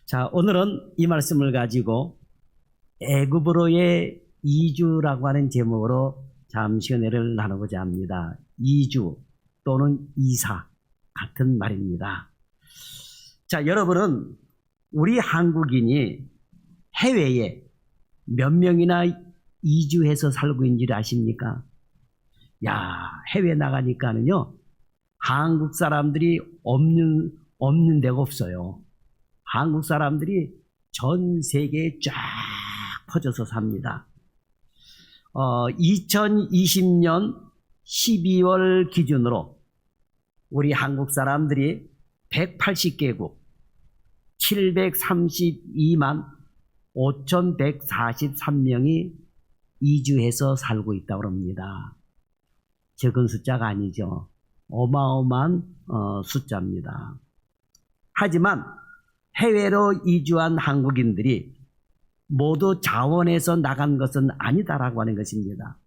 자, 오늘은 이 말씀을 가지고 애굽으로의 이주라고 하는 제목으로 잠시 은혜를 나누고자 합니다. 이주 또는 이사 같은 말입니다. 자, 여러분은 우리 한국인이 해외에 몇 명이나 이주해서 살고 있는지를 아십니까? 야, 해외 나가니까는요, 한국 사람들이 없는 데가 없어요. 한국 사람들이 전 세계에 쫙 퍼져서 삽니다. 2020년 12월 기준으로 우리 한국 사람들이 180개국 732만 5,143명이 이주해서 살고 있다고 합니다. 적은 숫자가 아니죠. 어마어마한 숫자입니다. 하지만 해외로 이주한 한국인들이 모두 자원에서 나간 것은 아니다라고 하는 것입니다.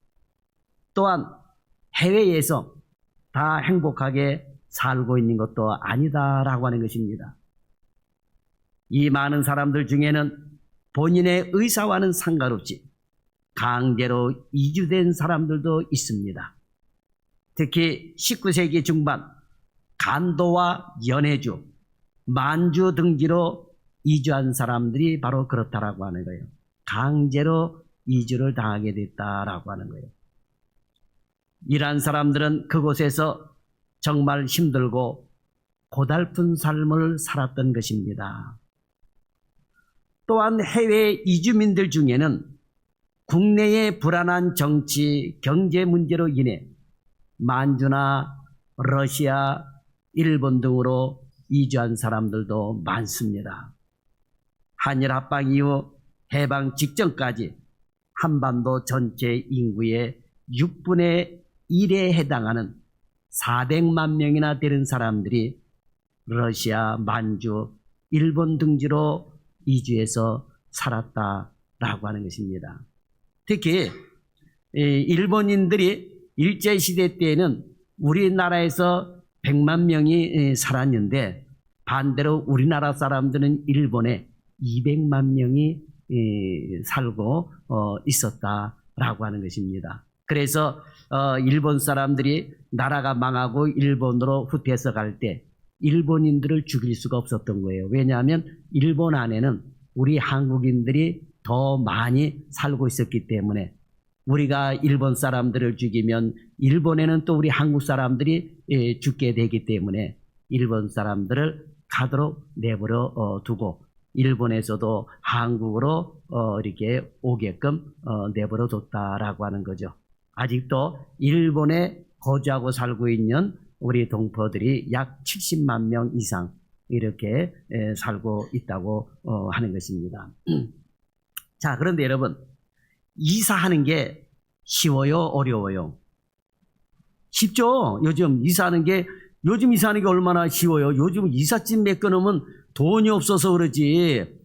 또한 해외에서 다 행복하게 살고 있는 것도 아니다라고 하는 것입니다. 이 많은 사람들 중에는 본인의 의사와는 상관없이 강제로 이주된 사람들도 있습니다. 특히 19세기 중반 간도와 연해주, 만주 등지로 이주한 사람들이 바로 그렇다라고 하는 거예요. 강제로 이주를 당하게 됐다라고 하는 거예요. 이러한 사람들은 그곳에서 정말 힘들고 고달픈 삶을 살았던 것입니다. 또한 해외 이주민들 중에는 국내의 불안한 정치, 경제 문제로 인해 만주나 러시아, 일본 등으로 이주한 사람들도 많습니다. 한일 합방 이후 해방 직전까지 한반도 전체 인구의 6분의 1에 해당하는 400만 명이나 되는 사람들이 러시아, 만주, 일본 등지로 이주해서 살았다라고 하는 것입니다. 특히 일본인들이 일제시대 때에는 우리나라에서 100만 명이 살았는데 반대로 우리나라 사람들은 일본에 200만 명이 살고 있었다라고 하는 것입니다. 그래서 일본 사람들이 나라가 망하고 일본으로 후퇴해서 갈 때 일본인들을 죽일 수가 없었던 거예요. 왜냐하면 일본 안에는 우리 한국인들이 더 많이 살고 있었기 때문에 우리가 일본 사람들을 죽이면 일본에는 또 우리 한국 사람들이 죽게 되기 때문에 일본 사람들을 가도록 내버려 두고 일본에서도 한국으로 이렇게 오게끔 내버려 뒀다라고 하는 거죠. 아직도 일본에 거주하고 살고 있는 우리 동포들이 약 70만 명 이상 이렇게 살고 있다고 하는 것입니다. 자, 그런데 여러분, 이사하는 게 쉬워요? 어려워요? 쉽죠? 요즘 이사하는 게 얼마나 쉬워요? 요즘 이삿짐 맡겨놓으면 돈이 없어서 그러지.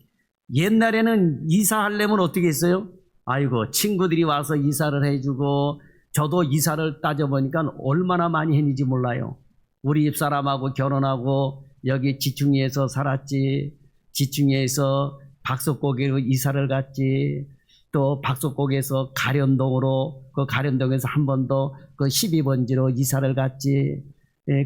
옛날에는 이사하려면 어떻게 했어요? 아이고, 친구들이 와서 이사를 해주고, 저도 이사를 따져보니까 얼마나 많이 했는지 몰라요. 우리 집사람하고 결혼하고 여기 지충이에서 살았지. 지충이에서 박석고개로 이사를 갔지. 또 박석곡에서 가련동으로, 그 가련동에서 한 번 더 그 12번지로 이사를 갔지.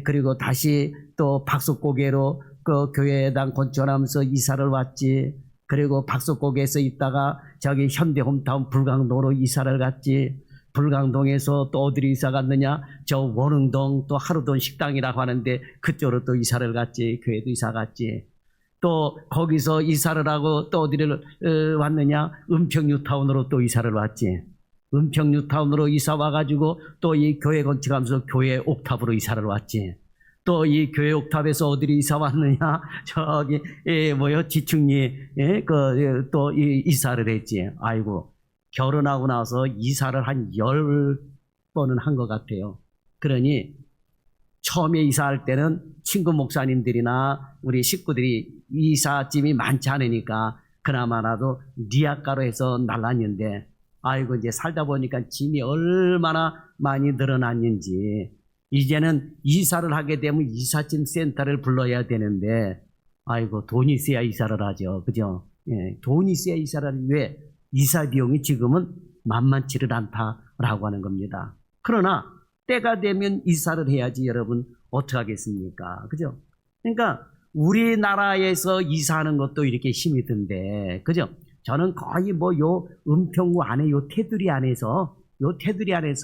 그리고 다시 또 박석곡에로 그 교회당 건축하면서 이사를 왔지. 그리고 박석곡에서 있다가 저기 현대홈타운 불광동으로 이사를 갔지. 불광동에서 또 어디로 이사 갔느냐? 저 원흥동 또 하루돈 식당이라고 하는데 그쪽으로 또 이사를 갔지. 교회도 이사 갔지. 또 거기서 이사를 하고 또 어디를 왔느냐? 은평뉴타운으로 또 이사를 왔지. 은평뉴타운으로 이사 와가지고 또 이 교회 건축하면서 교회 옥탑으로 이사를 왔지. 또 이 교회 옥탑에서 어디로 이사 왔느냐? 저기 지충리 또 이사를 했지. 아이고, 결혼하고 나서 이사를 한 10번은 한 것 같아요. 그러니 처음에 이사할 때는 친구 목사님들이나 우리 식구들이 이삿짐이 많지 않으니까 그나마라도 리아가로 해서 날랐는데, 아이고, 이제 살다 보니까 짐이 얼마나 많이 늘어났는지 이제는 이사를 하게 되면 이삿짐 센터를 불러야 되는데 아이고, 돈이 있어야 이사를 하죠. 그죠? 예, 돈이 있어야 이사를 하지. 왜? 이사 비용이 지금은 만만치를 않다라고 하는 겁니다. 그러나 때가 되면 이사를 해야지 여러분 어떻게 하겠습니까? 그죠? 그러니까 우리나라에서 이사하는 것도 이렇게 힘이 든데, 그죠? 저는 거의 뭐 요 은평구 안에 요 테두리 안에서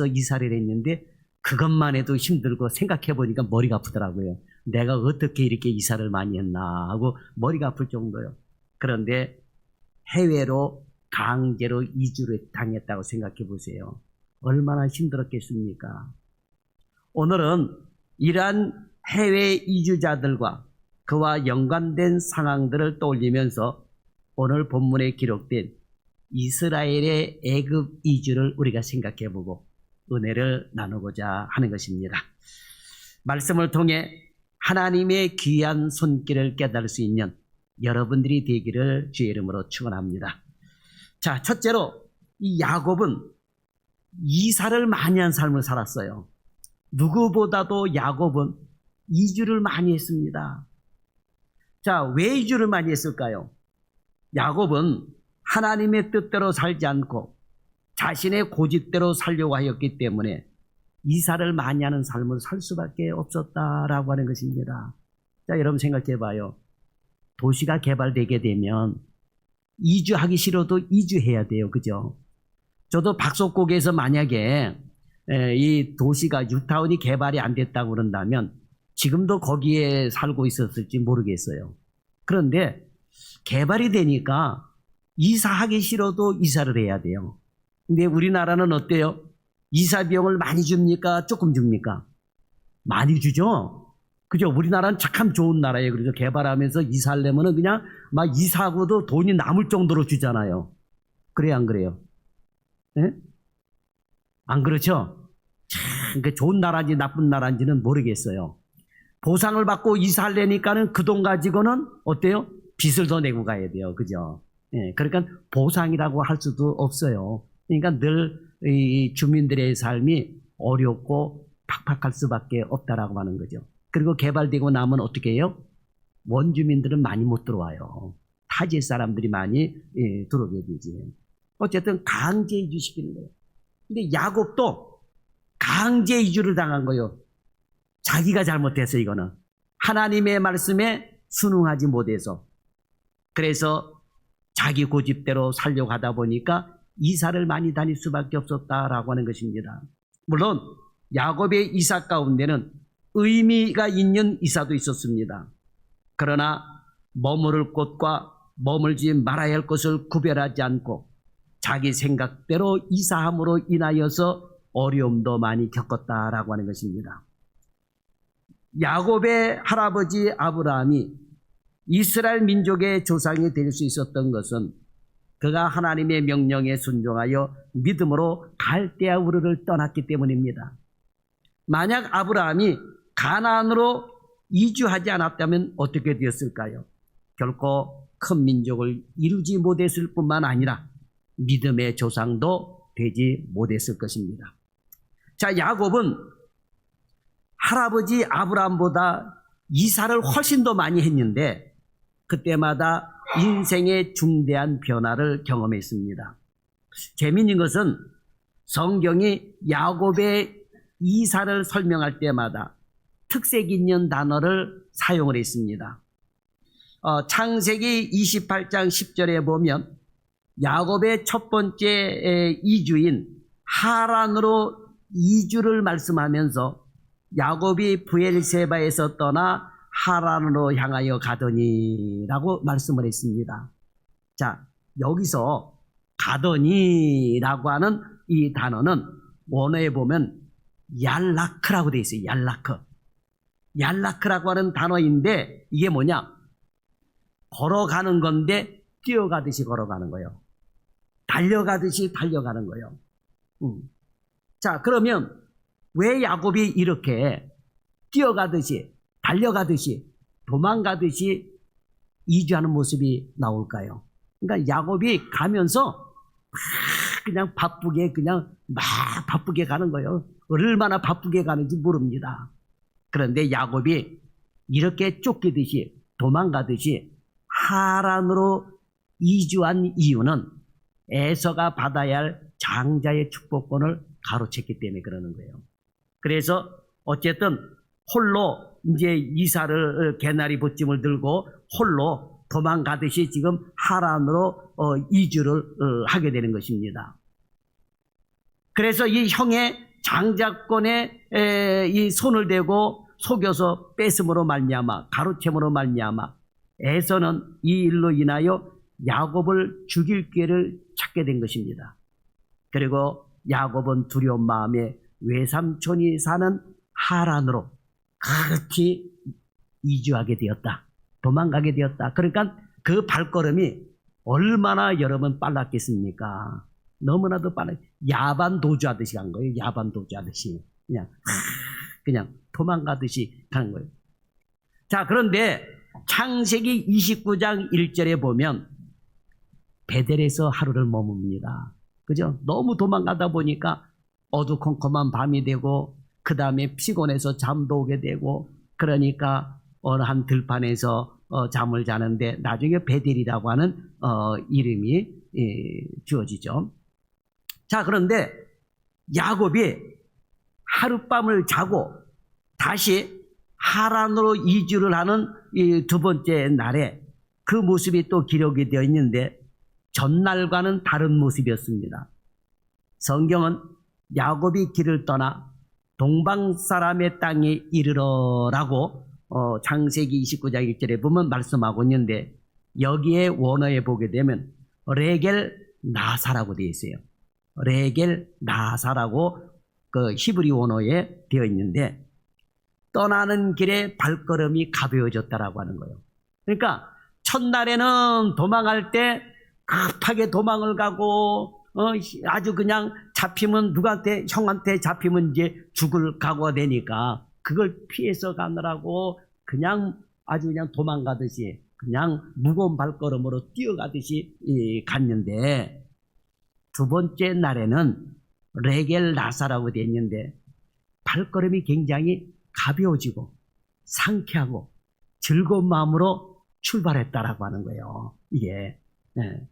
이사를 했는데 그것만 해도 힘들고 생각해 보니까 머리가 아프더라고요. 내가 어떻게 이렇게 이사를 많이 했나 하고 머리가 아플 정도요. 그런데 해외로 강제로 이주를 당했다고 생각해 보세요. 얼마나 힘들었겠습니까? 오늘은 이러한 해외 이주자들과 그와 연관된 상황들을 떠올리면서 오늘 본문에 기록된 이스라엘의 애굽 이주를 우리가 생각해 보고 은혜를 나누고자 하는 것입니다. 말씀을 통해 하나님의 귀한 손길을 깨달을 수 있는 여러분들이 되기를 주의 이름으로 축원합니다. 자, 첫째로 이 야곱은 이사를 많이 한 삶을 살았어요. 누구보다도 야곱은 이주를 많이 했습니다. 자, 왜 이주를 많이 했을까요? 야곱은 하나님의 뜻대로 살지 않고 자신의 고집대로 살려고 하였기 때문에 이사를 많이 하는 삶을 살 수밖에 없었다라고 하는 것입니다. 자, 여러분 생각해 봐요. 도시가 개발되게 되면 이주하기 싫어도 이주해야 돼요. 그죠? 저도 박석곡에서 만약에 이 도시가 뉴타운이 개발이 안 됐다고 그런다면 지금도 거기에 살고 있었을지 모르겠어요. 그런데 개발이 되니까 이사하기 싫어도 이사를 해야 돼요. 근데 우리나라는 어때요? 이사 비용을 많이 줍니까? 조금 줍니까? 많이 주죠? 그죠? 우리나라는 참 좋은 나라예요. 그래서 개발하면서 이사하려면은 그냥 막 이사하고도 돈이 남을 정도로 주잖아요. 그래요, 안 그래요? 네? 안 그렇죠? 참, 좋은 나라인지 나쁜 나라인지는 모르겠어요. 보상을 받고 이사하려니까는 그 돈 가지고는 어때요? 빚을 더 내고 가야 돼요. 그죠? 예, 그러니까 보상이라고 할 수도 없어요. 그러니까 늘 이 주민들의 삶이 어렵고 팍팍할 수밖에 없다라고 하는 거죠. 그리고 개발되고 나면 어떻게 해요? 원주민들은 많이 못 들어와요. 타지 사람들이 많이 들어오게 되지. 어쨌든 강제 이주시키는 거예요. 근데 야곱도 강제 이주를 당한 거예요. 자기가 잘못해서 이거는. 하나님의 말씀에 순응하지 못해서. 그래서 자기 고집대로 살려고 하다 보니까 이사를 많이 다닐 수밖에 없었다라고 하는 것입니다. 물론 야곱의 이사 가운데는 의미가 있는 이사도 있었습니다. 그러나 머무를 곳과 머물지 말아야 할 것을 구별하지 않고 자기 생각대로 이사함으로 인하여서 어려움도 많이 겪었다라고 하는 것입니다. 야곱의 할아버지 아브라함이 이스라엘 민족의 조상이 될 수 있었던 것은 그가 하나님의 명령에 순종하여 믿음으로 갈대아 우르를 떠났기 때문입니다. 만약 아브라함이 가나안으로 이주하지 않았다면 어떻게 되었을까요? 결코 큰 민족을 이루지 못했을 뿐만 아니라 믿음의 조상도 되지 못했을 것입니다. 자, 야곱은 할아버지 아브라함보다 이사를 훨씬 더 많이 했는데 그때마다 인생의 중대한 변화를 경험했습니다. 재미있는 것은 성경이 야곱의 이사를 설명할 때마다 특색 있는 단어를 사용을 했습니다. 창세기 28장 10절에 보면 야곱의 첫 번째 이주인 하란으로 이주를 말씀하면서 야곱이 브엘세바에서 떠나 하란으로 향하여 가더니라고 말씀을 했습니다. 자, 여기서 가더니라고 하는 이 단어는 원어에 보면 얄라크라고 되어 있어요. 얄라크. 얄라크라고 하는 단어인데 이게 뭐냐? 걸어가는 건데 뛰어가듯이 걸어가는 거예요. 달려가듯이 달려가는 거예요. 자, 그러면 왜 야곱이 이렇게 뛰어가듯이 달려가듯이 도망가듯이 이주하는 모습이 나올까요? 그러니까 야곱이 가면서 그냥 바쁘게 가는 거예요. 얼마나 바쁘게 가는지 모릅니다. 그런데 야곱이 이렇게 쫓기듯이 도망가듯이 하란으로 이주한 이유는 에서가 받아야 할 장자의 축복권을 가로챘기 때문에 그러는 거예요. 그래서 어쨌든 홀로 이제 이사를 개나리 보찜을 들고 홀로 도망가듯이 지금 하란으로 이주를 하게 되는 것입니다. 그래서 이 형의 장자권에 이 손을 대고 속여서 뺏음으로 말미암아 가로챈으로 말미암아 에서는 이 일로 인하여 야곱을 죽일 기회를 찾게 된 것입니다. 그리고 야곱은 두려운 마음에 외삼촌이 사는 하란으로 그렇게 이주하게 되었다. 도망가게 되었다. 그러니까 그 발걸음이 얼마나 여러분 빨랐겠습니까? 너무나도 빨라. 야반 도주하듯이 간 거예요. 야반 도주하듯이 그냥 도망가듯이 가는 거예요. 자, 그런데 창세기 29장 1절에 보면 베델에서 하루를 머뭅니다. 그죠? 너무 도망가다 보니까 어두컴컴한 밤이 되고 그 다음에 피곤해서 잠도 오게 되고 그러니까 어느 한 들판에서 잠을 자는데 나중에 베델이라고 하는 이름이 주어지죠. 자, 그런데 야곱이 하룻밤을 자고 다시 하란으로 이주를 하는 이 두 번째 날에 그 모습이 또 기록이 되어 있는데 전날과는 다른 모습이었습니다. 성경은 야곱이 길을 떠나 동방 사람의 땅에 이르러라고 창세기 29장 1절에 보면 말씀하고 있는데 여기에 원어에 보게 되면 레겔 나사라고 되어 있어요. 레겔 나사라고 그 히브리 원어에 되어 있는데 떠나는 길에 발걸음이 가벼워졌다라고 하는 거예요. 그러니까 첫날에는 도망할 때 급하게 도망을 가고 아주 그냥 잡히면 누구한테 형한테 잡히면 이제 죽을 각오가 되니까 그걸 피해서 가느라고 그냥 아주 그냥 도망가듯이 그냥 무거운 발걸음으로 뛰어가듯이 갔는데 두 번째 날에는 레겔 나사라고 되어 있는데 발걸음이 굉장히 가벼워지고 상쾌하고 즐거운 마음으로 출발했다라고 하는 거예요. 이게. 네.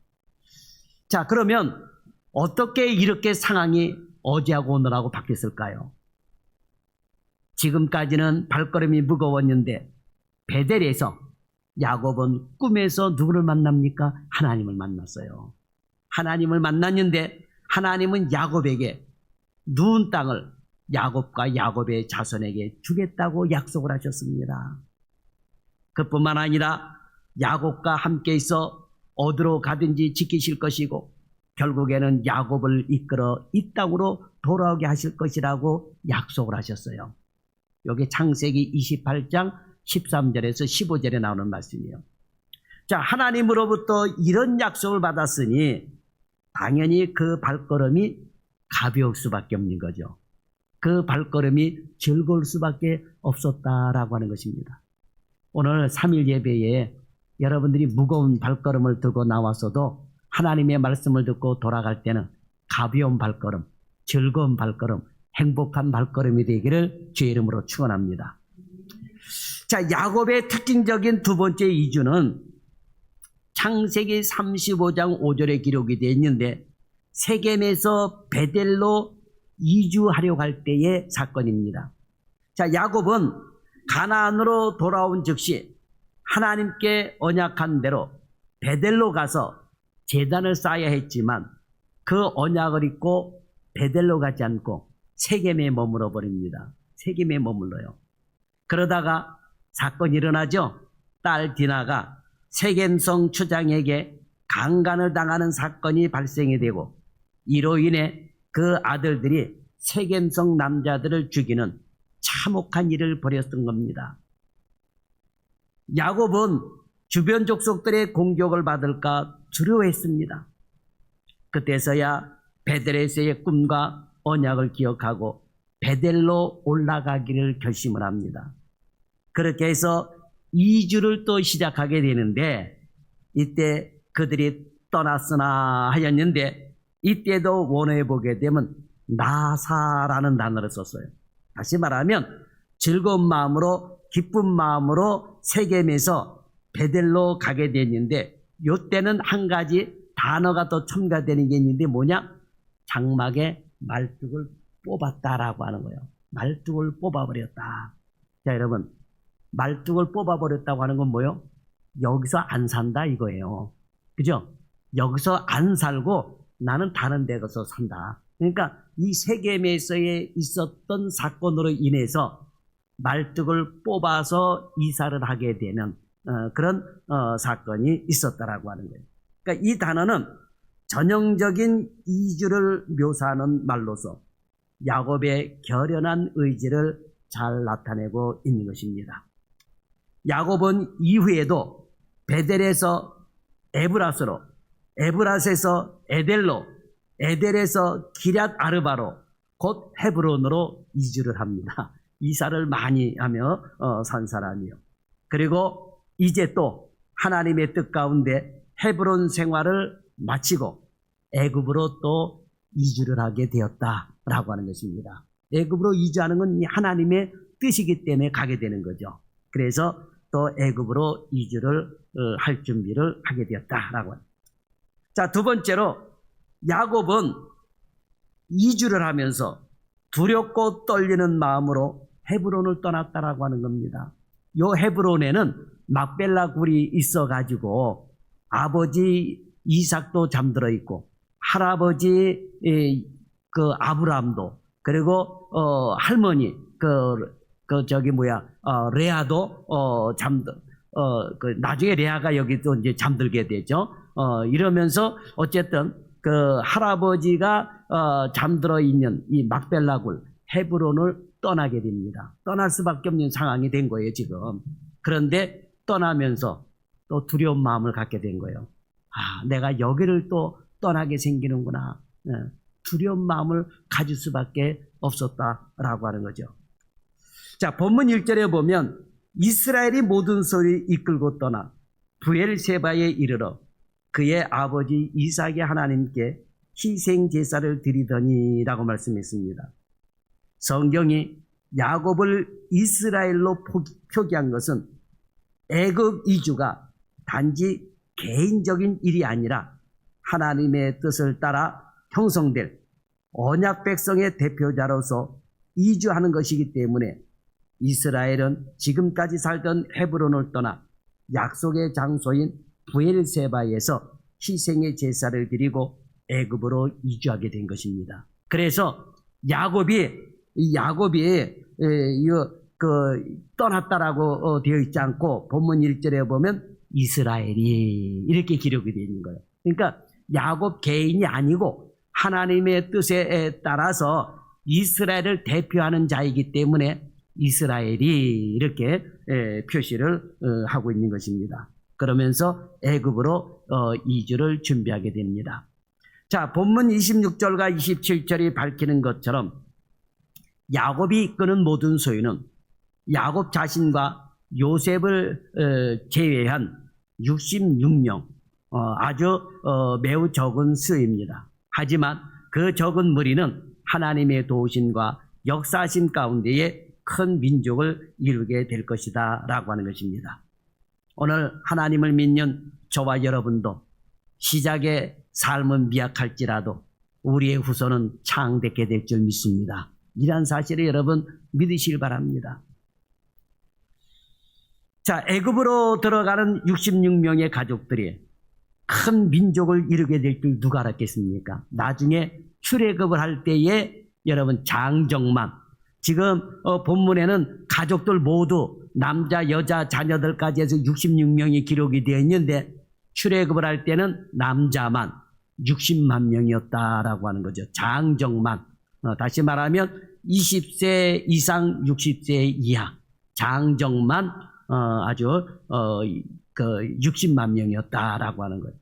자, 그러면 어떻게 이렇게 상황이 어제하고 오늘하고 바뀌었을까요? 지금까지는 발걸음이 무거웠는데 베델에서 야곱은 꿈에서 누구를 만납니까? 하나님을 만났어요. 하나님을 만났는데 하나님은 야곱에게 누운 땅을 야곱과 야곱의 자손에게 주겠다고 약속을 하셨습니다. 그뿐만 아니라 야곱과 함께 있어 어디로 가든지 지키실 것이고 결국에는 야곱을 이끌어 이 땅으로 돌아오게 하실 것이라고 약속을 하셨어요. 여기 창세기 28장 13절에서 15절에 나오는 말씀이에요. 자, 하나님으로부터 이런 약속을 받았으니 당연히 그 발걸음이 가벼울 수밖에 없는 거죠. 그 발걸음이 즐거울 수밖에 없었다라고 하는 것입니다. 오늘 3일 예배에 여러분들이 무거운 발걸음을 들고 나왔어도 하나님의 말씀을 듣고 돌아갈 때는 가벼운 발걸음, 즐거운 발걸음, 행복한 발걸음이 되기를 주의 이름으로 축원합니다. 자, 야곱의 특징적인 두 번째 이주는 창세기 35장 5절에 기록이 되어 있는데 세겜에서 베델로 이주하려고 할 때의 사건입니다. 자, 야곱은 가나안으로 돌아온 즉시 하나님께 언약한 대로 베델로 가서 제단을 쌓아야 했지만 그 언약을 잊고 베델로 가지 않고 세겜에 머물러 버립니다. 세겜에 머물러요. 그러다가 사건이 일어나죠. 딸 디나가 세겜성 추장에게 강간을 당하는 사건이 발생이 되고 이로 인해 그 아들들이 세겜성 남자들을 죽이는 참혹한 일을 벌였던 겁니다. 야곱은 주변 족속들의 공격을 받을까 두려워했습니다. 그때서야 베델에서의 꿈과 언약을 기억하고 베델로 올라가기를 결심을 합니다. 그렇게 해서 이주를 또 시작하게 되는데 이때 그들이 떠났으나 하였는데 이때도 원어에 보게 되면 나사라는 단어를 썼어요. 다시 말하면 즐거운 마음으로 기쁜 마음으로 세겜에서 베델로 가게 됐는데 요때는 한 가지 단어가 또 첨가되는 게 있는데 뭐냐? 장막에 말뚝을 뽑았다라고 하는 거예요. 말뚝을 뽑아버렸다. 자, 여러분, 말뚝을 뽑아버렸다고 하는 건 뭐예요? 여기서 안 산다 이거예요. 그죠? 여기서 안 살고 나는 다른 데 가서 산다. 그러니까 이 세겜에서의 있었던 사건으로 인해서 말뚝을 뽑아서 이사를 하게 되는 그런 사건이 있었다라고 하는 거예요. 그러니까 이 단어는 전형적인 이주를 묘사하는 말로서 야곱의 결연한 의지를 잘 나타내고 있는 것입니다. 야곱은 이후에도 베델에서 에브라스로, 에브라스에서 에델로, 에델에서 기럇 아르바로, 곧 헤브론으로 이주를 합니다. 이사를 많이 하며 산 사람이요. 그리고 이제 또 하나님의 뜻 가운데 헤브론 생활을 마치고 애굽으로 또 이주를 하게 되었다라고 하는 것입니다. 애굽으로 이주하는 건 하나님의 뜻이기 때문에 가게 되는 거죠. 그래서 또 애굽으로 이주를 할 준비를 하게 되었다라고 합니다. 자, 두 번째로 야곱은 이주를 하면서 두렵고 떨리는 마음으로 헤브론을 떠났다라고 하는 겁니다. 요 헤브론에는 막벨라 굴이 있어가지고 아버지 이삭도 잠들어 있고 할아버지 그 아브라함도 그리고 할머니 레아도 나중에 레아가 여기 또 이제 잠들게 되죠. 이러면서 어쨌든 그 할아버지가 잠들어 있는 이 막벨라 굴 헤브론을 떠나게 됩니다. 떠날 수밖에 없는 상황이 된 거예요, 지금. 그런데 떠나면서 또 두려운 마음을 갖게 된 거예요. 내가 여기를 또 떠나게 생기는구나. 두려운 마음을 가질 수밖에 없었다라고 하는 거죠. 자, 본문 1절에 보면 이스라엘이 모든 소리 이끌고 떠나 브엘세바에 이르러 그의 아버지 이삭의 하나님께 희생 제사를 드리더니라고 말씀했습니다. 성경이 야곱을 이스라엘로 표기한 것은 애굽 이주가 단지 개인적인 일이 아니라 하나님의 뜻을 따라 형성될 언약 백성의 대표자로서 이주하는 것이기 때문에 이스라엘은 지금까지 살던 헤브론을 떠나 약속의 장소인 브엘세바에서 희생의 제사를 드리고 애굽으로 이주하게 된 것입니다. 그래서 야곱이 떠났다라고 되어 있지 않고 본문 1절에 보면 이스라엘이 이렇게 기록이 되어 있는 거예요. 그러니까 야곱 개인이 아니고 하나님의 뜻에 따라서 이스라엘을 대표하는 자이기 때문에 이스라엘이 이렇게 표시를 하고 있는 것입니다. 그러면서 애굽으로 이주를 준비하게 됩니다. 자, 본문 26절과 27절이 밝히는 것처럼 야곱이 이끄는 모든 소유는 야곱 자신과 요셉을 제외한 66명, 아주 매우 적은 수입니다. 하지만 그 적은 무리는 하나님의 도우심과 역사심 가운데에 큰 민족을 이루게 될 것이다 라고 하는 것입니다. 오늘 하나님을 믿는 저와 여러분도 시작의 삶은 미약할지라도 우리의 후손은 창대케 될 줄 믿습니다. 이러한 사실을 여러분 믿으시길 바랍니다. 자, 애굽으로 들어가는 66명의 가족들이 큰 민족을 이루게 될 줄 누가 알았겠습니까? 나중에 출애굽을 할 때에 여러분 장정만, 지금 본문에는 가족들 모두 남자 여자 자녀들까지 해서 66명이 기록이 되어 있는데 출애굽을 할 때는 남자만 60만 명이었다라고 하는 거죠. 장정만. 다시 말하면 20세 이상 60세 이하 장정만 아주 60만 명이었다라고 하는 거예요.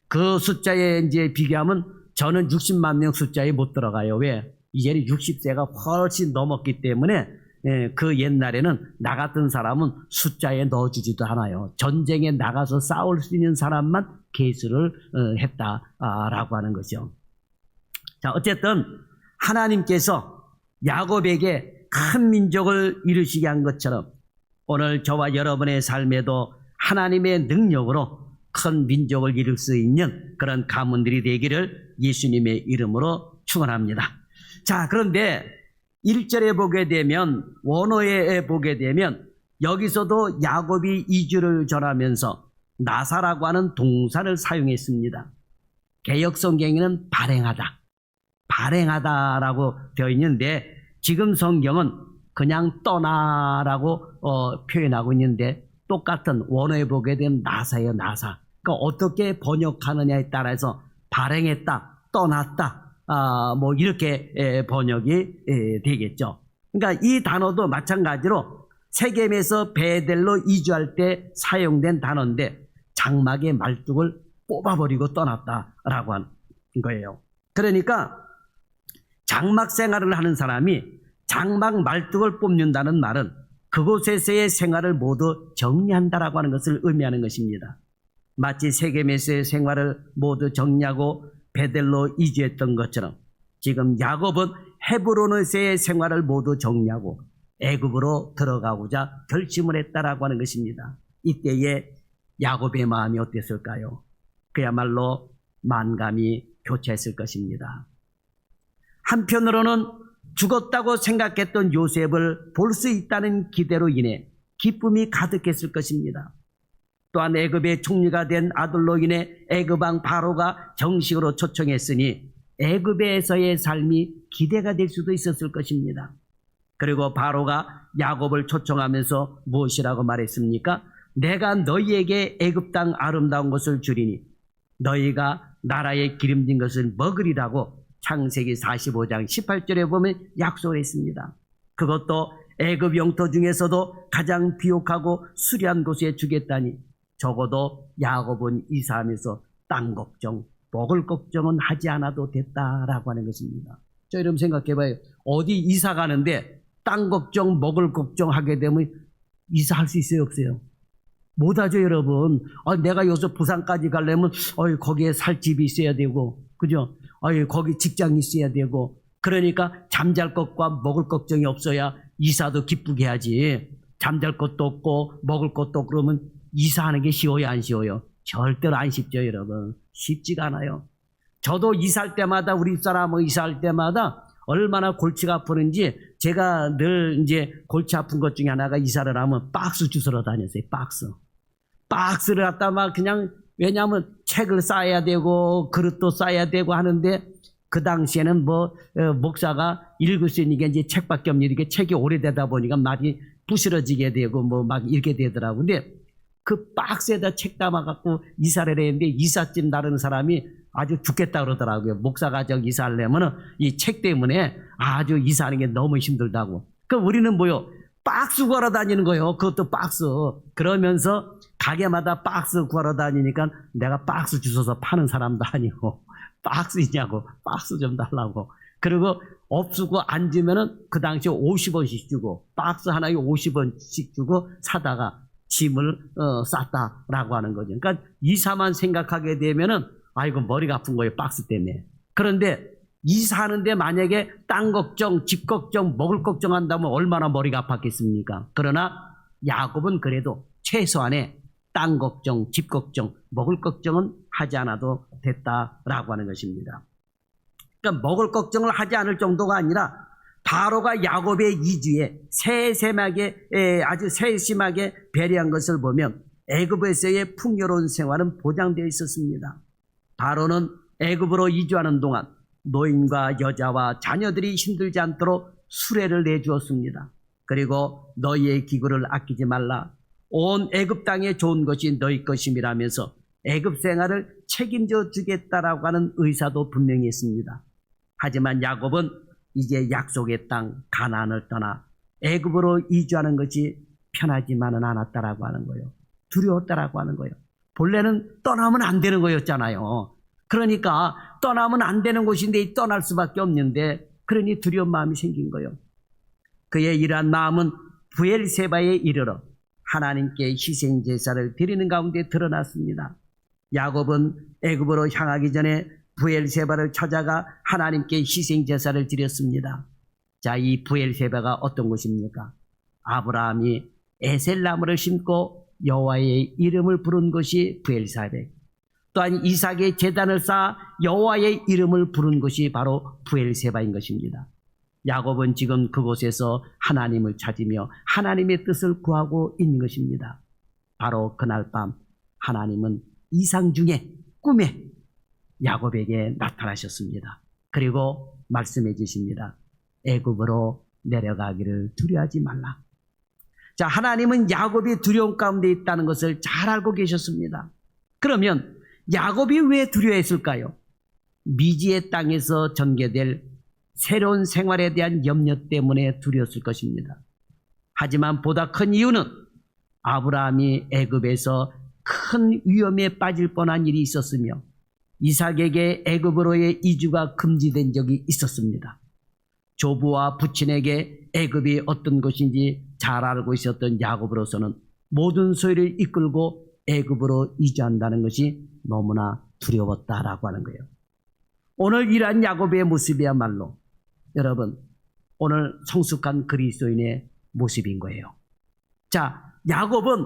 그 숫자에 이제 비교하면 저는 60만 명 숫자에 못 들어가요. 왜? 이제는 60세가 훨씬 넘었기 때문에 그 옛날에는 나 같은 사람은 숫자에 넣어주지도 않아요. 전쟁에 나가서 싸울 수 있는 사람만 계수를 했다라고 하는 거죠. 자, 어쨌든 하나님께서 야곱에게 큰 민족을 이루시게 한 것처럼 오늘 저와 여러분의 삶에도 하나님의 능력으로 큰 민족을 이룰 수 있는 그런 가문들이 되기를 예수님의 이름으로 축원합니다. 자, 그런데 1절에 보게 되면, 원어에 보게 되면 여기서도 야곱이 이주를 전하면서 나사라고 하는 동사를 사용했습니다. 개역 성경에는 발행하다라고 되어 있는데, 지금 성경은 그냥 떠나라고 표현하고 있는데, 똑같은 원어에 보게 되면 나사예요, 나사. 그러니까 어떻게 번역하느냐에 따라서 발행했다, 떠났다, 뭐 이렇게 번역이 되겠죠. 그러니까 이 단어도 마찬가지로 세겜에서 베델로 이주할 때 사용된 단어인데, 장막의 말뚝을 뽑아버리고 떠났다라고 하는 거예요. 그러니까 장막 생활을 하는 사람이 장막 말뚝을 뽑는다는 말은 그곳에서의 생활을 모두 정리한다라고 하는 것을 의미하는 것입니다. 마치 세겜에서의 생활을 모두 정리하고 베델로 이주했던 것처럼 지금 야곱은 헤브론에서의 생활을 모두 정리하고 애굽으로 들어가고자 결심을 했다라고 하는 것입니다. 이때에 야곱의 마음이 어땠을까요? 그야말로 만감이 교차했을 것입니다. 한편으로는 죽었다고 생각했던 요셉을 볼 수 있다는 기대로 인해 기쁨이 가득했을 것입니다. 또한 애굽의 총리가 된 아들로 인해 애굽왕 바로가 정식으로 초청했으니 애굽에서의 삶이 기대가 될 수도 있었을 것입니다. 그리고 바로가 야곱을 초청하면서 무엇이라고 말했습니까? 내가 너희에게 애굽 땅 아름다운 것을 주리니 너희가 나라에 기름진 것을 먹으리라고 창세기 45장 18절에 보면 약속을 했습니다. 그것도 애굽 영토 중에서도 가장 비옥하고 수려한 곳에 주겠다니 적어도 야곱은 이사하면서 땅 걱정, 먹을 걱정은 하지 않아도 됐다라고 하는 것입니다. 저 여러분 생각해봐요. 어디 이사 가는데 땅 걱정, 먹을 걱정 하게 되면 이사할 수 있어요, 없어요? 못하죠, 여러분. 내가 여기서 부산까지 가려면 거기에 살 집이 있어야 되고, 그죠? 거기 직장이 있어야 되고, 그러니까 잠잘 것과 먹을 걱정이 없어야 이사도 기쁘게 하지. 잠잘 것도 없고 먹을 것도 없고 그러면 이사하는 게 쉬워요, 안 쉬워요? 절대로 안 쉽죠, 여러분. 쉽지가 않아요. 저도 이사할 때마다, 우리 사람하고 이사할 때마다 얼마나 골치가 아프는지, 제가 늘 이제 골치 아픈 것 중에 하나가 이사를 하면 박스 주스러 다녔어요. 박스를 갖다 막 그냥, 왜냐하면 책을 싸야 되고 그릇도 싸야 되고 하는데, 그 당시에는 목사가 읽을 수 있는 게 이제 책밖에 없는, 이렇게 책이 오래되다 보니까 말이 부스러지게 되고 막 이렇게 되더라고요. 근데 그 박스에다 책 담아갖고 이사를 했는데, 이삿짐 나르는 사람이 아주 죽겠다 그러더라고요. 목사가 이사하려면은 이 책 때문에 아주 이사하는 게 너무 힘들다고. 그럼 우리는 박스 구하러 다니는 거예요. 그것도 박스. 그러면서 가게마다 박스 구하러 다니니까 내가 박스 주워서 파는 사람도 아니고, 박스 있냐고, 박스 좀 달라고. 그리고 없고 앉으면은 그 당시에 50원씩 주고, 박스 하나에 50원씩 주고 사다가 짐을 쌌다라고 하는 거죠. 그러니까 이사만 생각하게 되면은 아이고 머리가 아픈 거예요, 박스 때문에. 그런데 이사하는데 만약에 땅 걱정, 집 걱정, 먹을 걱정 한다면 얼마나 머리가 아팠겠습니까? 그러나 야곱은 그래도 최소한의 땅 걱정, 집 걱정, 먹을 걱정은 하지 않아도 됐다라고 하는 것입니다. 그러니까 먹을 걱정을 하지 않을 정도가 아니라 바로가 야곱의 이주에 아주 세심하게 배려한 것을 보면 애굽에서의 풍요로운 생활은 보장되어 있었습니다. 바로는 애굽으로 이주하는 동안 노인과 여자와 자녀들이 힘들지 않도록 수레를 내주었습니다. 그리고 너희의 기구를 아끼지 말라. 온 애굽 땅에 좋은 것이 너희 것임이라면서 애굽 생활을 책임져 주겠다라고 하는 의사도 분명히 했습니다. 하지만 야곱은 이제 약속의 땅 가나안을 떠나 애굽으로 이주하는 것이 편하지만은 않았다라고 하는 거예요. 두려웠다라고 하는 거예요. 본래는 떠나면 안 되는 거였잖아요. 그러니까 떠나면 안 되는 곳인데 떠날 수밖에 없는데, 그러니 두려운 마음이 생긴 거예요. 그의 이러한 마음은 브엘세바에 이르러 하나님께 희생 제사를 드리는 가운데 드러났습니다. 야곱은 애굽으로 향하기 전에 브엘세바를 찾아가 하나님께 희생 제사를 드렸습니다. 자, 이 브엘세바가 어떤 곳입니까? 아브라함이 에셀나무를 심고 여호와의 이름을 부른 것이 브엘사백, 또한 이삭의 제단을 쌓아 여호와의 이름을 부른 것이 바로 브엘세바인 것입니다. 야곱은 지금 그곳에서 하나님을 찾으며 하나님의 뜻을 구하고 있는 것입니다. 바로 그날 밤 하나님은 이상 중에 꿈에 야곱에게 나타나셨습니다. 그리고 말씀해 주십니다. 애굽으로 내려가기를 두려워하지 말라. 자, 하나님은 야곱이 두려움 가운데 있다는 것을 잘 알고 계셨습니다. 그러면 야곱이 왜 두려워했을까요? 미지의 땅에서 전개될 새로운 생활에 대한 염려 때문에 두려웠을 것입니다. 하지만 보다 큰 이유는 아브라함이 애굽에서 큰 위험에 빠질 뻔한 일이 있었으며 이삭에게 애굽으로의 이주가 금지된 적이 있었습니다. 조부와 부친에게 애굽이 어떤 곳인지 잘 알고 있었던 야곱으로서는 모든 소유를 이끌고 애굽으로 이주한다는 것이 너무나 두려웠다라고 하는 거예요. 오늘 이러한 야곱의 모습이야말로 여러분 오늘 성숙한 그리스도인의 모습인 거예요. 자, 야곱은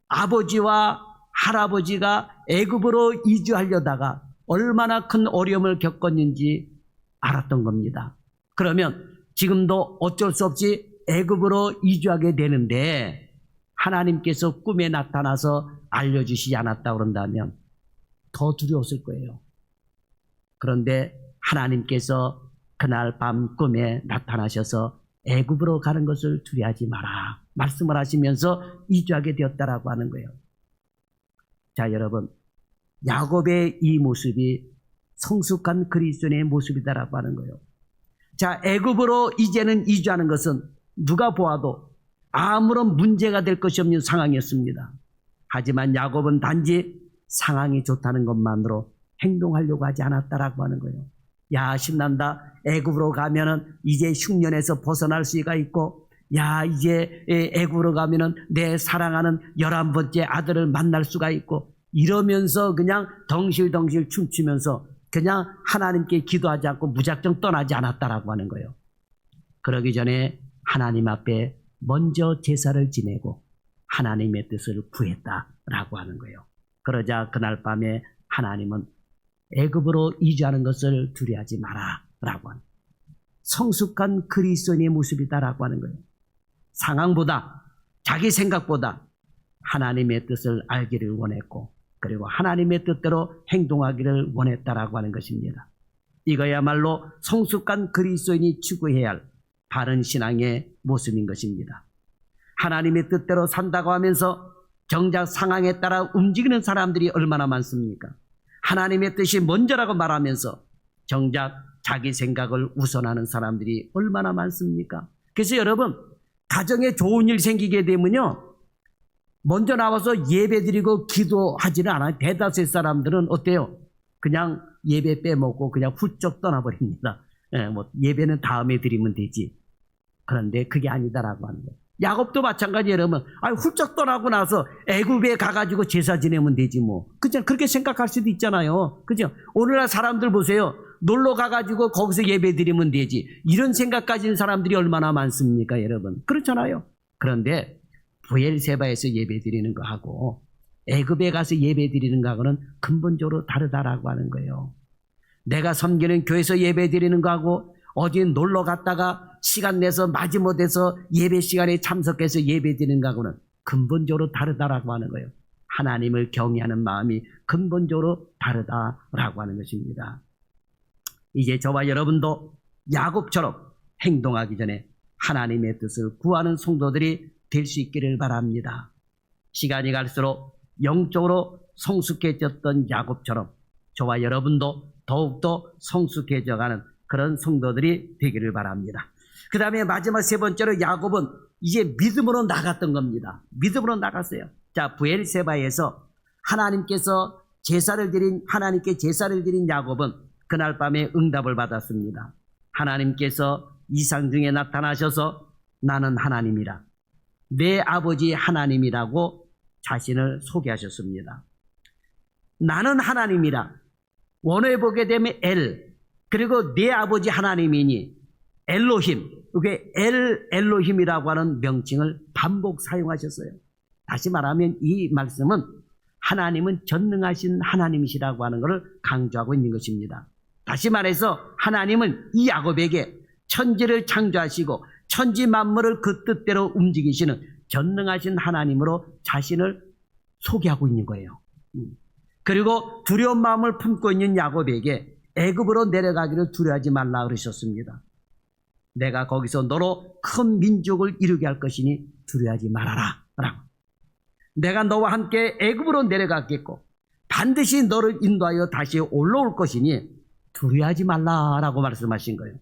아버지와 할아버지가 애굽으로 이주하려다가 얼마나 큰 어려움을 겪었는지 알았던 겁니다. 그러면 지금도 어쩔 수 없이 애굽으로 이주하게 되는데 하나님께서 꿈에 나타나서 알려주시지 않았다 그런다면 더 두려웠을 거예요. 그런데 하나님께서 그날 밤 꿈에 나타나셔서 애굽으로 가는 것을 두려워하지 마라 말씀을 하시면서 이주하게 되었다라고 하는 거예요. 자, 여러분, 야곱의 이 모습이 성숙한 그리스도인의 모습이다라고 하는 거예요. 자, 애굽으로 이제는 이주하는 것은 누가 보아도 아무런 문제가 될 것이 없는 상황이었습니다. 하지만 야곱은 단지 상황이 좋다는 것만으로 행동하려고 하지 않았다라고 하는 거예요. 야, 신난다. 애굽으로 가면은 이제 흉년에서 벗어날 수가 있고, 야, 이제 애굽으로 가면은 내 사랑하는 11번째 아들을 만날 수가 있고, 이러면서 그냥 덩실덩실 춤추면서 그냥 하나님께 기도하지 않고 무작정 떠나지 않았다라고 하는 거예요. 그러기 전에 하나님 앞에 먼저 제사를 지내고 하나님의 뜻을 구했다라고 하는 거예요. 그러자 그날 밤에 하나님은 애굽으로 이주하는 것을 두려워하지 마라라고 하는 성숙한 그리스도인의 모습이다라고 하는 거예요. 상황보다 자기 생각보다 하나님의 뜻을 알기를 원했고 그리고 하나님의 뜻대로 행동하기를 원했다라고 하는 것입니다. 이거야말로 성숙한 그리스도인이 추구해야 할 바른 신앙의 모습인 것입니다. 하나님의 뜻대로 산다고 하면서 정작 상황에 따라 움직이는 사람들이 얼마나 많습니까? 하나님의 뜻이 먼저라고 말하면서 정작 자기 생각을 우선하는 사람들이 얼마나 많습니까? 그래서 여러분, 가정에 좋은 일 생기게 되면요, 먼저 나와서 예배 드리고 기도하지는 않아요. 대다수의 사람들은 어때요? 그냥 예배 빼먹고 그냥 훌쩍 떠나버립니다. 예배는 다음에 드리면 되지. 그런데 그게 아니다라고 하는 거예요. 야곱도 마찬가지예요. 여러분, 훌쩍 떠나고 나서 애굽에 가가지고 제사 지내면 되지 뭐. 그죠? 그렇게 생각할 수도 있잖아요. 그죠? 오늘날 사람들 보세요. 놀러 가가지고 거기서 예배 드리면 되지. 이런 생각 가진 사람들이 얼마나 많습니까, 여러분? 그렇잖아요. 그런데 브엘세바에서 예배 드리는 거하고 애굽에 가서 예배 드리는 거하고는 근본적으로 다르다라고 하는 거예요. 내가 섬기는 교회에서 예배 드리는 거하고 어디 놀러 갔다가 시간 내서 마지못해서 예배 시간에 참석해서 예배 드리는 거하고는 근본적으로 다르다라고 하는 거예요. 하나님을 경외하는 마음이 근본적으로 다르다라고 하는 것입니다. 이제 저와 여러분도 야곱처럼 행동하기 전에 하나님의 뜻을 구하는 성도들이 될 수 있기를 바랍니다. 시간이 갈수록 영적으로 성숙해졌던 야곱처럼 저와 여러분도 더욱더 성숙해져가는 그런 성도들이 되기를 바랍니다. 그 다음에 마지막 세 번째로 야곱은 이제 믿음으로 나갔던 겁니다. 믿음으로 나갔어요. 자, 브엘세바에서 하나님께 제사를 드린 야곱은 그날 밤에 응답을 받았습니다. 하나님께서 이상 중에 나타나셔서 나는 하나님이라, 내 아버지 하나님이라고 자신을 소개하셨습니다. 나는 하나님이라. 원어에 보게 되면 그리고 내 아버지 하나님이니 엘로힘, 이게 엘로힘이라고 하는 명칭을 반복 사용하셨어요. 다시 말하면 이 말씀은 하나님은 전능하신 하나님이시라고 하는 것을 강조하고 있는 것입니다. 다시 말해서 하나님은 이 야곱에게 천지를 창조하시고 천지 만물을 그 뜻대로 움직이시는 전능하신 하나님으로 자신을 소개하고 있는 거예요. 그리고 두려운 마음을 품고 있는 야곱에게 애굽으로 내려가기를 두려워하지 말라 그러셨습니다. 내가 거기서 너로 큰 민족을 이루게 할 것이니 두려워하지 말아라 라고. 내가 너와 함께 애굽으로 내려가겠고 반드시 너를 인도하여 다시 올라올 것이니 두려워하지 말라라고 말씀하신 거예요.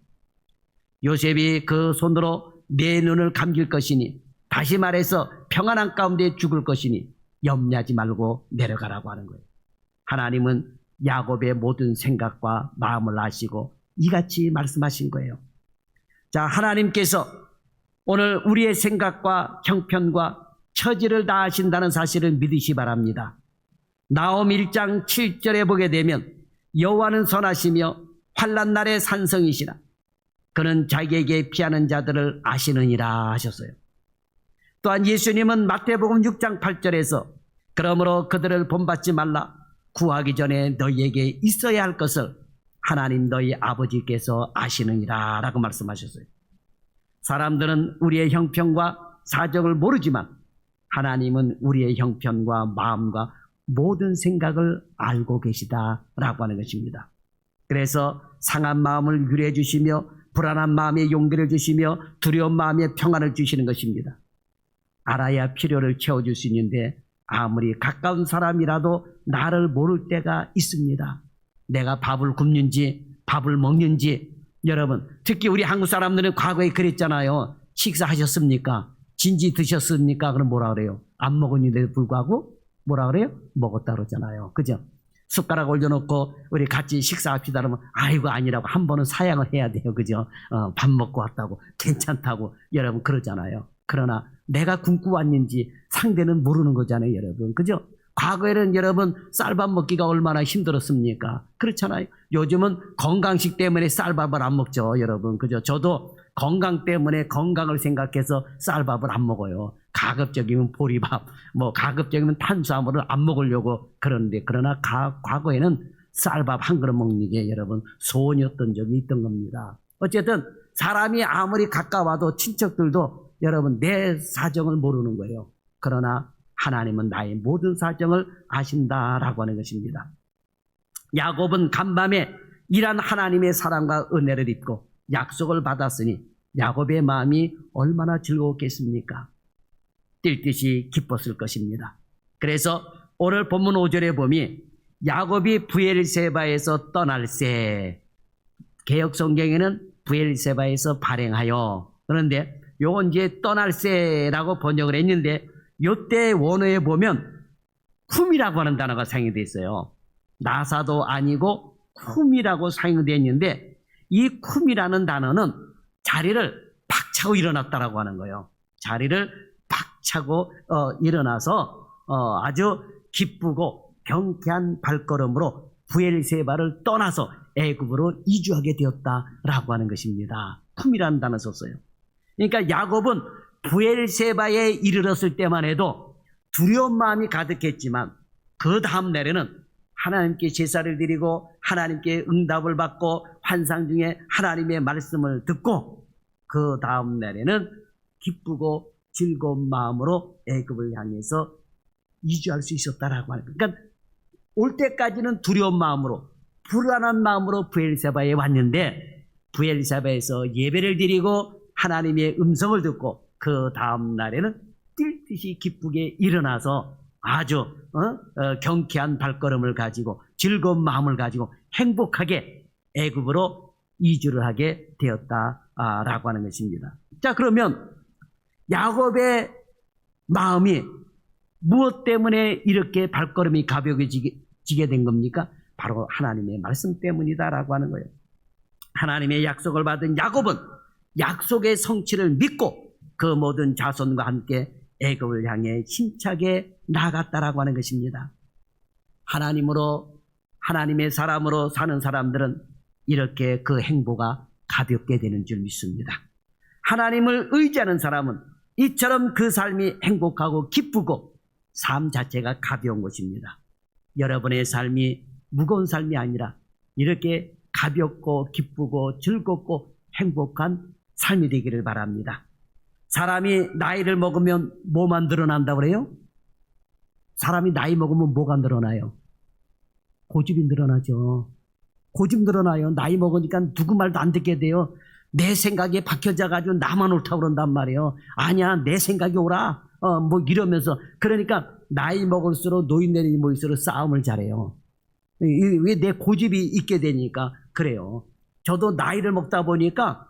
요셉이 그 손으로 내 눈을 감길 것이니, 다시 말해서 평안한 가운데 죽을 것이니 염려하지 말고 내려가라고 하는 거예요. 하나님은 야곱의 모든 생각과 마음을 아시고 이같이 말씀하신 거예요. 자, 하나님께서 오늘 우리의 생각과 형편과 처지를 다 아신다는 사실을 믿으시 바랍니다. 나홈 1장 7절에 보게 되면 여호와는 선하시며 환난 날의 산성이시라. 그는 자기에게 피하는 자들을 아시느니라 하셨어요. 또한 예수님은 마태복음 6장 8절에서 그러므로 그들을 본받지 말라. 구하기 전에 너희에게 있어야 할 것을 하나님 너희 아버지께서 아시느니라 라고 말씀하셨어요. 사람들은 우리의 형편과 사정을 모르지만 하나님은 우리의 형편과 마음과 모든 생각을 알고 계시다라고 하는 것입니다. 그래서 상한 마음을 유래해 주시며 불안한 마음에 용기를 주시며 두려운 마음에 평안을 주시는 것입니다. 알아야 필요를 채워줄 수 있는데 아무리 가까운 사람이라도 나를 모를 때가 있습니다. 내가 밥을 굶는지 밥을 먹는지. 여러분, 특히 우리 한국 사람들은 과거에 그랬잖아요. 식사하셨습니까? 진지 드셨습니까? 그럼 뭐라 그래요? 안 먹었는데도 불구하고 뭐라 그래요? 먹었다 그러잖아요. 그죠? 숟가락 올려놓고 우리 같이 식사합시다 그러면 아이고 아니라고 한 번은 사양을 해야 돼요. 그죠? 밥 먹고 왔다고 괜찮다고 여러분 그러잖아요. 그러나 내가 굶고 왔는지 상대는 모르는 거잖아요. 여러분. 그죠? 과거에는 여러분 쌀밥 먹기가 얼마나 힘들었습니까? 그렇잖아요. 요즘은 건강식 때문에 쌀밥을 안 먹죠. 여러분. 그죠? 저도 건강 때문에 건강을 생각해서 쌀밥을 안 먹어요. 가급적이면 보리밥, 뭐 가급적이면 탄수화물을 안 먹으려고 그러는데, 그러나 과거에는 쌀밥 한 그릇 먹는 게 여러분 소원이었던 적이 있던 겁니다. 어쨌든 사람이 아무리 가까워도 친척들도 여러분 내 사정을 모르는 거예요. 그러나 하나님은 나의 모든 사정을 아신다라고 하는 것입니다. 야곱은 간밤에 일한 하나님의 사랑과 은혜를 입고 약속을 받았으니 야곱의 마음이 얼마나 즐거웠겠습니까? 뛸 듯이 기뻤을 것입니다. 그래서 오늘 본문 5절에 보면 야곱이 브엘세바에서 떠날새, 개역성경에는 브엘세바에서 발행하여, 그런데 요건 이제 떠날새라고 번역을 했는데 요때 원어에 보면 쿰이라고 하는 단어가 사용되어 있어요. 나사도 아니고 쿰이라고 사용되어 있는데 이 쿰이라는 단어는 자리를 박차고 일어났다라고 하는 거예요. 자리를 박차고 일어나서 아주 기쁘고 경쾌한 발걸음으로 브엘세바를 떠나서 애굽으로 이주하게 되었다라고 하는 것입니다. 쿰이라는 단어 썼어요. 그러니까 야곱은 브엘세바에 이르렀을 때만 해도 두려운 마음이 가득했지만 그 다음 날에는 하나님께 제사를 드리고 하나님께 응답을 받고 환상 중에 하나님의 말씀을 듣고 그 다음 날에는 기쁘고 즐거운 마음으로 애굽을 향해서 이주할 수 있었다라고 하는 거예요. 그러니까 올 때까지는 두려운 마음으로 불안한 마음으로 브엘세바에 왔는데 브엘세바에서 예배를 드리고 하나님의 음성을 듣고 그 다음 날에는 뛸 듯이 기쁘게 일어나서 아주 경쾌한 발걸음을 가지고 즐거운 마음을 가지고 행복하게 애굽으로 이주를 하게 되었다라고 하는 것입니다. 자, 그러면 야곱의 마음이 무엇 때문에 이렇게 발걸음이 가벼워지게 된 겁니까? 바로 하나님의 말씀 때문이다라고 하는 거예요. 하나님의 약속을 받은 야곱은 약속의 성취를 믿고 그 모든 자손과 함께 애굽을 향해 힘차게 나아갔다라고 하는 것입니다. 하나님으로, 하나님의 사람으로 사는 사람들은 이렇게 그 행보가 가볍게 되는 줄 믿습니다. 하나님을 의지하는 사람은 이처럼 그 삶이 행복하고 기쁘고 삶 자체가 가벼운 것입니다. 여러분의 삶이 무거운 삶이 아니라 이렇게 가볍고 기쁘고 즐겁고 행복한 삶이 되기를 바랍니다. 사람이 나이를 먹으면 뭐만 늘어난다고 그래요? 사람이 나이 먹으면 뭐가 늘어나요? 고집이 늘어나죠. 고집 늘어나요. 나이 먹으니까 누구 말도 안 듣게 돼요. 내 생각에 박혀져가지고 나만 옳다고 그런단 말이에요. 아니야, 내 생각이 옳아. 뭐 이러면서. 그러니까 나이 먹을수록 노인네들이 모일수록 싸움을 잘해요. 왜 내 고집이 있게 되니까 그래요. 저도 나이를 먹다 보니까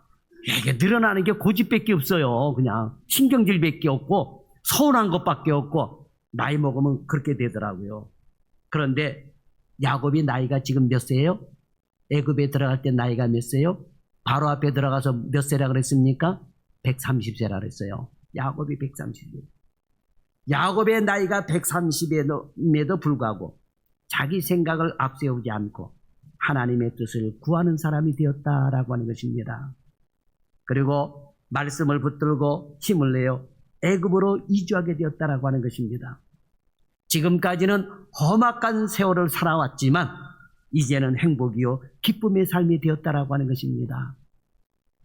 이게 늘어나는 게 고집밖에 없어요. 그냥 신경질밖에 없고 서운한 것밖에 없고 나이 먹으면 그렇게 되더라고요. 그런데 야곱이 나이가 지금 몇 세예요? 애굽에 들어갈 때 나이가 몇 세요? 바로 앞에 들어가서 몇 세라 그랬습니까? 130세라 그랬어요. 야곱이 130세. 야곱의 나이가 130에도 불구하고 자기 생각을 앞세우지 않고 하나님의 뜻을 구하는 사람이 되었다라고 하는 것입니다. 그리고 말씀을 붙들고 힘을 내어 애굽으로 이주하게 되었다라고 하는 것입니다. 지금까지는 험악한 세월을 살아왔지만 이제는 행복이요 기쁨의 삶이 되었다라고 하는 것입니다.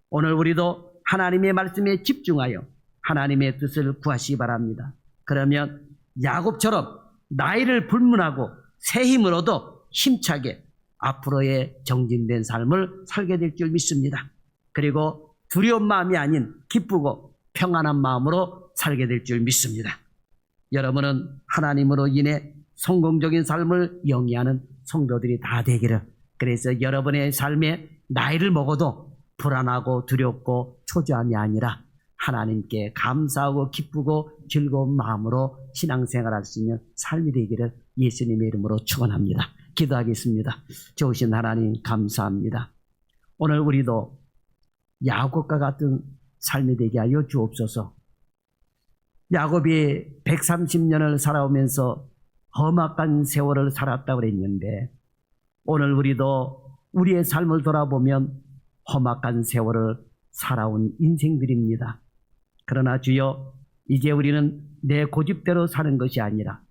오늘 우리도 하나님의 말씀에 집중하여 하나님의 뜻을 구하시기 바랍니다. 그러면 야곱처럼 나이를 불문하고 새 힘을 얻어 힘차게 앞으로의 정진된 삶을 살게 될 줄 믿습니다. 그리고 두려운 마음이 아닌 기쁘고 평안한 마음으로 살게 될 줄 믿습니다. 여러분은 하나님으로 인해 성공적인 삶을 영위하는 성도들이 다 되기를, 그래서 여러분의 삶에 나이를 먹어도 불안하고 두렵고 초조함이 아니라 하나님께 감사하고 기쁘고 즐거운 마음으로 신앙생활할 수 있는 삶이 되기를 예수님의 이름으로 축원합니다. 기도하겠습니다. 좋으신 하나님 감사합니다. 오늘 우리도 야곱과 같은 삶이 되게 하여 주옵소서. 야곱이 130년을 살아오면서 험악한 세월을 살았다고 그랬는데 오늘 우리도 우리의 삶을 돌아보면 험악한 세월을 살아온 인생들입니다. 그러나 주여, 이제 우리는 내 고집대로 사는 것이 아니라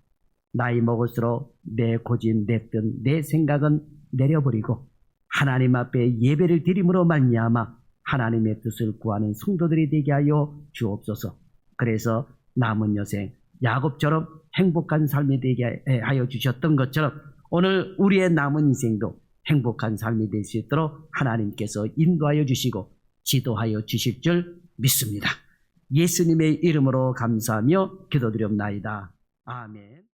나이 먹을수록 내 고집, 내 뜻, 내 생각은 내려버리고 하나님 앞에 예배를 드림으로 말미암아 하나님의 뜻을 구하는 성도들이 되게 하여 주옵소서. 그래서 남은 여생 야곱처럼 행복한 삶이 되게 하여 주셨던 것처럼 오늘 우리의 남은 인생도 행복한 삶이 될 수 있도록 하나님께서 인도하여 주시고 지도하여 주실 줄 믿습니다. 예수님의 이름으로 감사하며 기도드리옵나이다. 아멘.